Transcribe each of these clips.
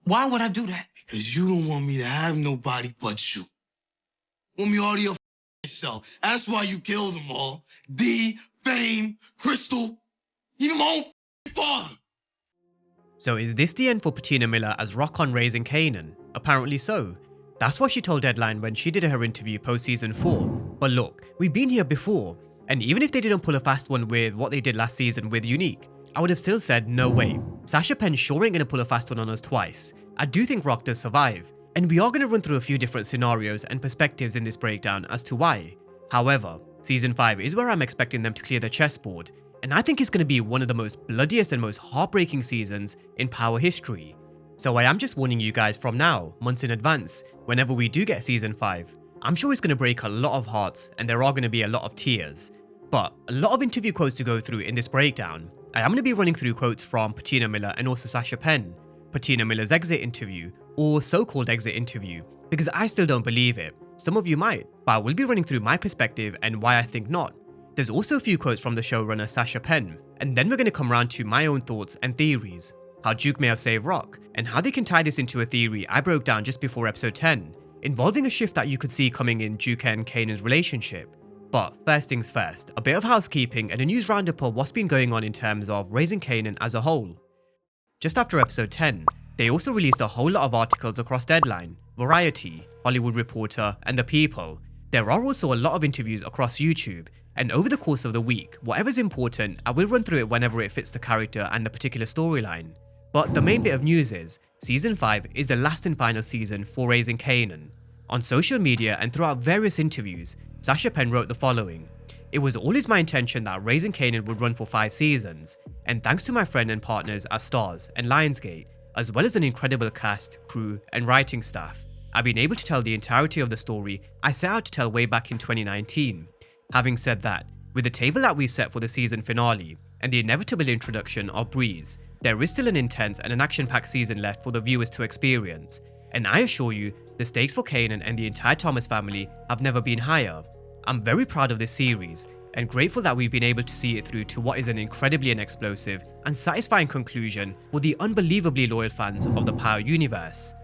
Why would I do that? Because you don't want me to have nobody but you. Want me all to your self. That's why you killed them all. D, Fame, Crystal, even my own father. So is this the end for Patina Miller as Rock on Raising Kanan? Apparently so. That's what she told Deadline when she did her interview post season 4. But look, we've been here before, and even if they didn't pull a fast one with what they did last season with Unique, I would have still said no way. Sasha Penn sure ain't gonna pull a fast one on us twice. I do think Rock does survive, and we are gonna run through a few different scenarios and perspectives in this breakdown as to why. However, season 5 is where I'm expecting them to clear the chessboard, and I think it's gonna be one of the most bloodiest and most heartbreaking seasons in Power history. So I am just warning you guys from now, months in advance, whenever we do get season 5. I'm sure it's going to break a lot of hearts and there are going to be a lot of tears. But a lot of interview quotes to go through in this breakdown. I am going to be running through quotes from Patina Miller and also Sasha Penn, Patina Miller's exit interview, or so-called exit interview, because I still don't believe it. Some of you might, but I will be running through my perspective and why I think not. There's also a few quotes from the showrunner Sasha Penn, and then we're going to come around to my own thoughts and theories. How Duke may have saved Rock, and how they can tie this into a theory I broke down just before episode 10, involving a shift that you could see coming in Duke and Kanan's relationship. But first things first, a bit of housekeeping and a news roundup of what's been going on in terms of Raising Kanan as a whole. Just after episode 10, they also released a whole lot of articles across Deadline, Variety, Hollywood Reporter, and The People. There are also a lot of interviews across YouTube, and over the course of the week, whatever's important, I will run through it whenever it fits the character and the particular storyline. But the main bit of news is, Season 5 is the last and final season for Raising Kanan. On social media and throughout various interviews, Sasha Penn wrote the following: "It was always my intention that Raising Kanan would run for 5 seasons, and thanks to my friend and partners at Starz and Lionsgate, as well as an incredible cast, crew, and writing staff, I've been able to tell the entirety of the story I set out to tell way back in 2019. Having said that, with the table that we've set for the season finale, and the inevitable introduction of Breeze, there is still an intense and an action-packed season left for the viewers to experience, and I assure you, the stakes for Kanan and the entire Thomas family have never been higher. I'm very proud of this series, and grateful that we've been able to see it through to what is an incredibly explosive and satisfying conclusion for the unbelievably loyal fans of the Power universe."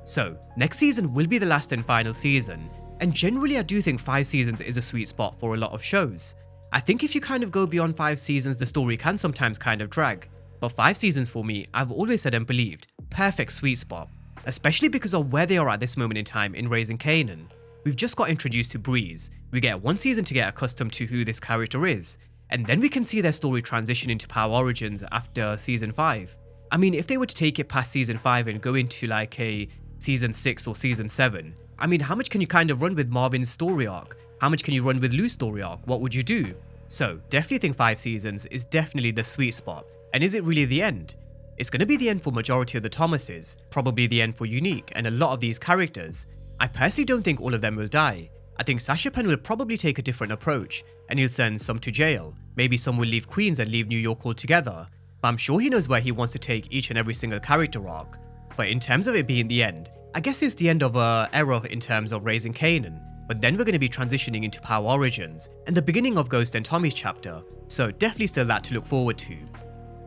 So, next season will be the last and final season, and generally I do think 5 seasons is a sweet spot for a lot of shows. I think if you kind of go beyond 5 seasons, the story can sometimes kind of drag. But 5 seasons for me, I've always said and believed, perfect sweet spot. Especially because of where they are at this moment in time in Raising Kanan. We've just got introduced to Breeze, we get 1 season to get accustomed to who this character is, and then we can see their story transition into Power Origins after season 5. I mean, if they were to take it past season 5 and go into like a season 6 or season 7, I mean, how much can you kind of run with Marvin's story arc? How much can you run with Lou's story arc? What would you do? So, definitely think 5 seasons is definitely the sweet spot. And is it really the end? It's going to be the end for majority of the Thomases, probably the end for Unique and a lot of these characters. I personally don't think all of them will die. I think Sasha Penn will probably take a different approach, and he'll send some to jail. Maybe some will leave Queens and leave New York altogether. But I'm sure he knows where he wants to take each and every single character arc. But in terms of it being the end, I guess it's the end of an era in terms of Raising Kanan. But then we're going to be transitioning into Power Origins, and the beginning of Ghost and Tommy's chapter. So definitely still that to look forward to.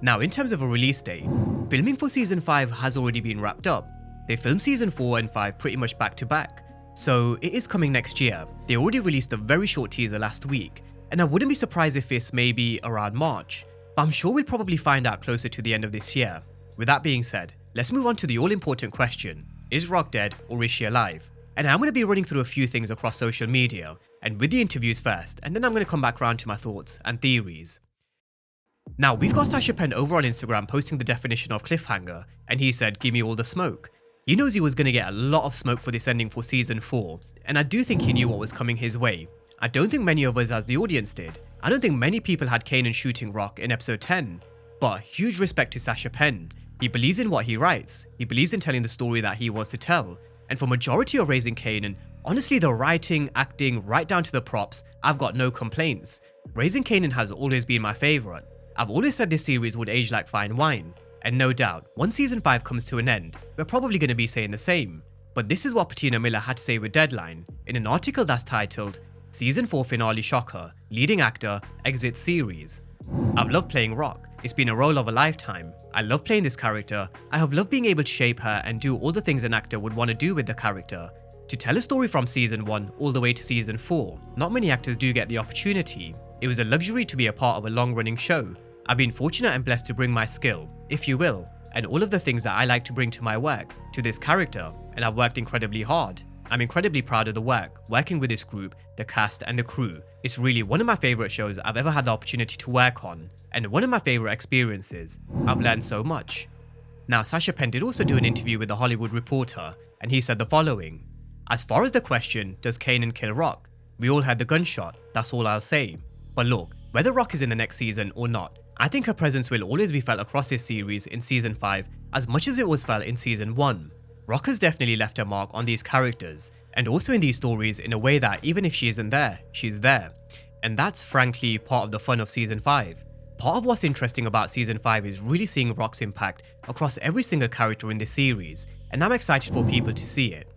Now, in terms of a release date, filming for season 5 has already been wrapped up. They filmed season 4 and 5 pretty much back to back, so it is coming next year. They already released a very short teaser last week, and I wouldn't be surprised if it's maybe around March, but I'm sure we'll probably find out closer to the end of this year. With that being said, let's move on to the all-important question: is Rock dead or is she alive? And I'm going to be running through a few things across social media, and with the interviews first, and then I'm going to come back around to my thoughts and theories. Now, we've got Sasha Penn over on Instagram posting the definition of cliffhanger, and he said, "Give me all the smoke." He knows he was going to get a lot of smoke for this ending for season 4, and I do think he knew what was coming his way. I don't think many of us as the audience did. I don't think many people had Kanan shooting Rock in episode 10, but huge respect to Sasha Penn. He believes in what he writes, he believes in telling the story that he wants to tell, and for majority of Raising Kanan, honestly the writing, acting, right down to the props, I've got no complaints. Raising Kanan has always been my favourite. I've always said this series would age like fine wine, and no doubt, once season 5 comes to an end, we're probably going to be saying the same. But this is what Patina Miller had to say with Deadline, in an article that's titled, "Season 4 Finale Shocker, Leading Actor, Exits Series." "I've loved playing Rock. It's been a role of a lifetime. I love playing this character. I have loved being able to shape her and do all the things an actor would want to do with the character. To tell a story from season 1 all the way to season 4, not many actors do get the opportunity. It was a luxury to be a part of a long-running show. I've been fortunate and blessed to bring my skill, if you will, and all of the things that I like to bring to my work, to this character, and I've worked incredibly hard. I'm incredibly proud of the work, working with this group, the cast and the crew. It's really one of my favourite shows I've ever had the opportunity to work on, and one of my favourite experiences. I've learned so much. Now, Sasha Penn did also do an interview with The Hollywood Reporter, and he said the following: "As far as the question, does Kanan kill Rock? We all heard the gunshot, that's all I'll say. But look, whether Rock is in the next season or not, I think her presence will always be felt across this series in season 5 as much as it was felt in season 1. Rock has definitely left a mark on these characters, and also in these stories in a way that even if she isn't there, she's there. And that's frankly part of the fun of season 5. Part of what's interesting about season 5 is really seeing Rock's impact across every single character in this series, and I'm excited for people to see it."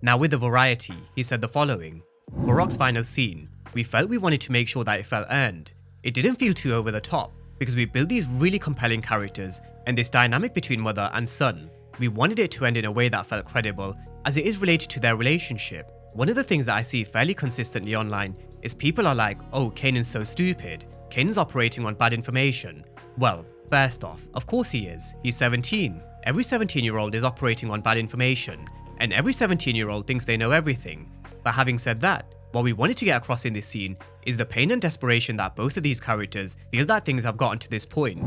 Now with the variety, he said the following: "For Rock's final scene, we felt we wanted to make sure that it felt earned. It didn't feel too over the top, because we built these really compelling characters and this dynamic between mother and son. We wanted it to end in a way that felt credible, as it is related to their relationship. One of the things that I see fairly consistently online is people are like, oh, Kanan's so stupid. Kanan's operating on bad information. Well, first off, of course he is. He's 17. Every 17-year-old is operating on bad information, and every 17-year-old thinks they know everything. But having said that, what we wanted to get across in this scene is the pain and desperation that both of these characters feel that things have gotten to this point."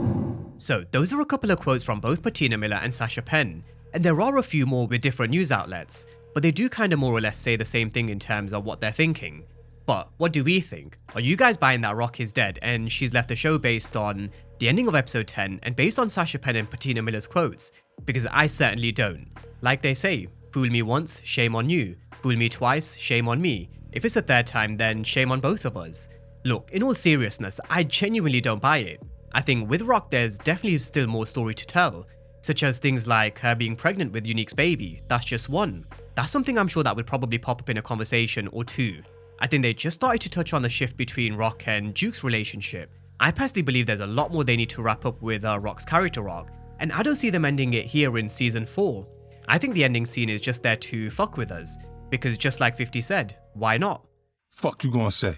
So those are a couple of quotes from both Patina Miller and Sasha Penn, and there are a few more with different news outlets, but they do kind of more or less say the same thing in terms of what they're thinking. But what do we think? Are you guys buying that Rock is dead and she's left the show based on the ending of episode 10 and based on Sasha Penn and Patina Miller's quotes? Because I certainly don't. Like they say, fool me once, shame on you. Fool me twice, shame on me. If it's a third time, then shame on both of us. Look, in all seriousness, I genuinely don't buy it. I think with Rock there's definitely still more story to tell, such as things like her being pregnant with Unique's baby. That's just one. That's something I'm sure that will probably pop up in a conversation or two. I think they just started to touch on the shift between Rock and Duke's relationship. I personally believe there's a lot more they need to wrap up with Rock's character arc, and I don't see them ending it here in season 4. I think the ending scene is just there to fuck with us, because just like 50 said, why not? Fuck you gonna say?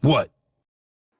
What?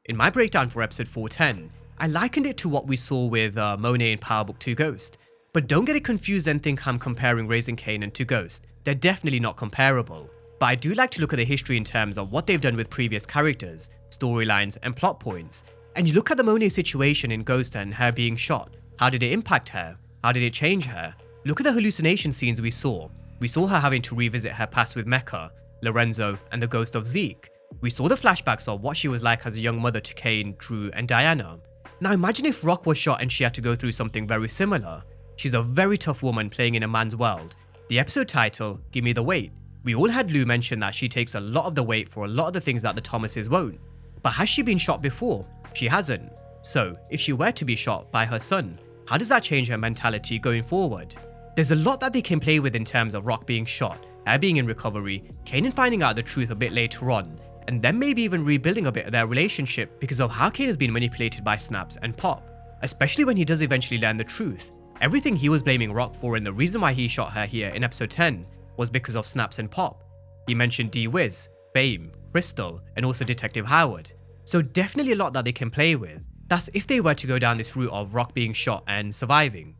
In my breakdown for episode 410, I likened it to what we saw with Monet in Power Book 2 Ghost. But don't get it confused and think I'm comparing Raising Kanan to Ghost. They're definitely not comparable. But I do like to look at the history in terms of what they've done with previous characters, storylines and plot points. And you look at the Monet situation in Ghost and her being shot. How did it impact her? How did it change her? Look at the hallucination scenes we saw. We saw her having to revisit her past with Mecca, Lorenzo and the ghost of Zeke. We saw the flashbacks of what she was like as a young mother to Kane, Drew and Diana. Now imagine if Rock was shot and she had to go through something very similar. She's a very tough woman playing in a man's world. The episode title, Give Me the Weight. We all had Lou mention that she takes a lot of the weight for a lot of the things that the Thomases won't. But has she been shot before? She hasn't. So, if she were to be shot by her son, how does that change her mentality going forward? There's a lot that they can play with in terms of Rock being shot, her being in recovery, Kanan finding out the truth a bit later on, and then maybe even rebuilding a bit of their relationship because of how Kane has been manipulated by Snaps and Pop, especially when he does eventually learn the truth. Everything he was blaming Rock for and the reason why he shot her here in episode 10 was because of Snaps and Pop. He mentioned D-Wiz, Fame, Crystal, and also Detective Howard. So definitely a lot that they can play with. That's if they were to go down this route of Rock being shot and surviving.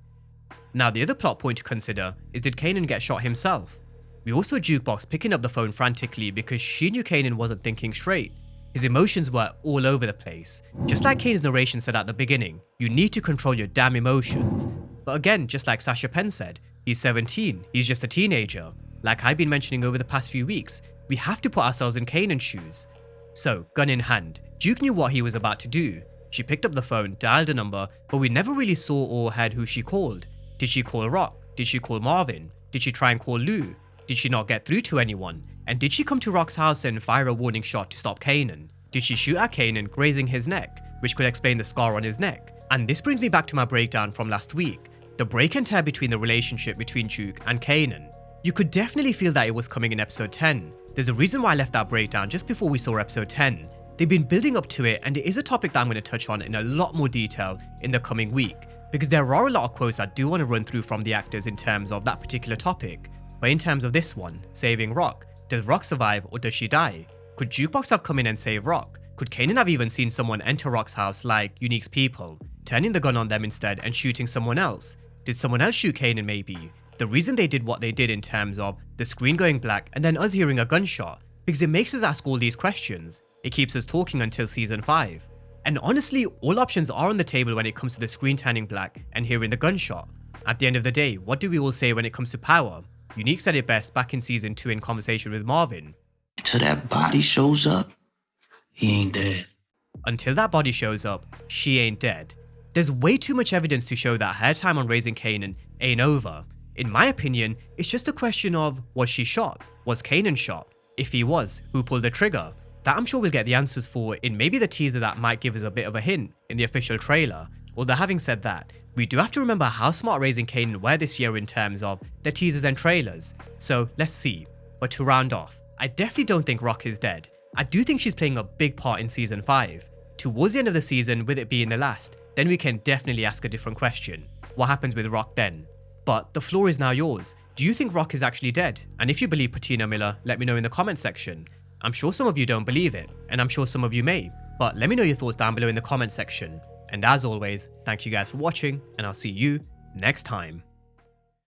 Now the other plot point to consider is, did Kanan get shot himself? We also Jukebox picking up the phone frantically because she knew Kanan wasn't thinking straight. His emotions were all over the place. Just like Kanan's narration said at the beginning, you need to control your damn emotions. But again, just like Sasha Penn said, he's 17, he's just a teenager. Like I've been mentioning over the past few weeks, we have to put ourselves in Kanan's shoes. So, gun in hand, Duke knew what he was about to do. She picked up the phone, dialed a number, but we never really saw or heard who she called. Did she call Rock? Did she call Marvin? Did she try and call Lou? Did she not get through to anyone? And did she come to Rock's house and fire a warning shot to stop Kanan? Did she shoot at Kanan, grazing his neck, which could explain the scar on his neck? And this brings me back to my breakdown from last week, the break and tear between the relationship between Duke and Kanan. You could definitely feel that it was coming in episode 10. There's a reason why I left that breakdown just before we saw episode 10, they've been building up to it, and it is a topic that I'm going to touch on in a lot more detail in the coming week, because there are a lot of quotes I do want to run through from the actors in terms of that particular topic. But in terms of this one, saving Rock, does Rock survive or does she die? Could Jukebox have come in and saved Rock? Could Kanan have even seen someone enter Rock's house like Unique's people, turning the gun on them instead and shooting someone else? Did someone else shoot Kanan maybe? The reason they did what they did in terms of the screen going black and then us hearing a gunshot, because it makes us ask all these questions. It keeps us talking until season 5. And honestly, all options are on the table when it comes to the screen turning black and hearing the gunshot. At the end of the day, what do we all say when it comes to power? Unique said it best back in season 2 in conversation with Marvin. Until that body shows up, he ain't dead. Until that body shows up, she ain't dead. There's way too much evidence to show that her time on raising Kanan ain't over. In my opinion, it's just a question of, was she shot? Was Kanan shot? If he was, who pulled the trigger? That I'm sure we'll get the answers for in maybe the teaser that might give us a bit of a hint in the official trailer. Although having said that, we do have to remember how smart Raising Kanan were this year in terms of their teasers and trailers. So let's see. But to round off, I definitely don't think Rock is dead. I do think she's playing a big part in season 5. Towards the end of the season, with it being the last, then we can definitely ask a different question. What happens with Rock then? But the floor is now yours. Do you think Rock is actually dead? And if you believe Patina Miller, let me know in the comment section. I'm sure some of you don't believe it, and I'm sure some of you may, but let me know your thoughts down below in the comment section. And as always, thank you guys for watching, and I'll see you next time.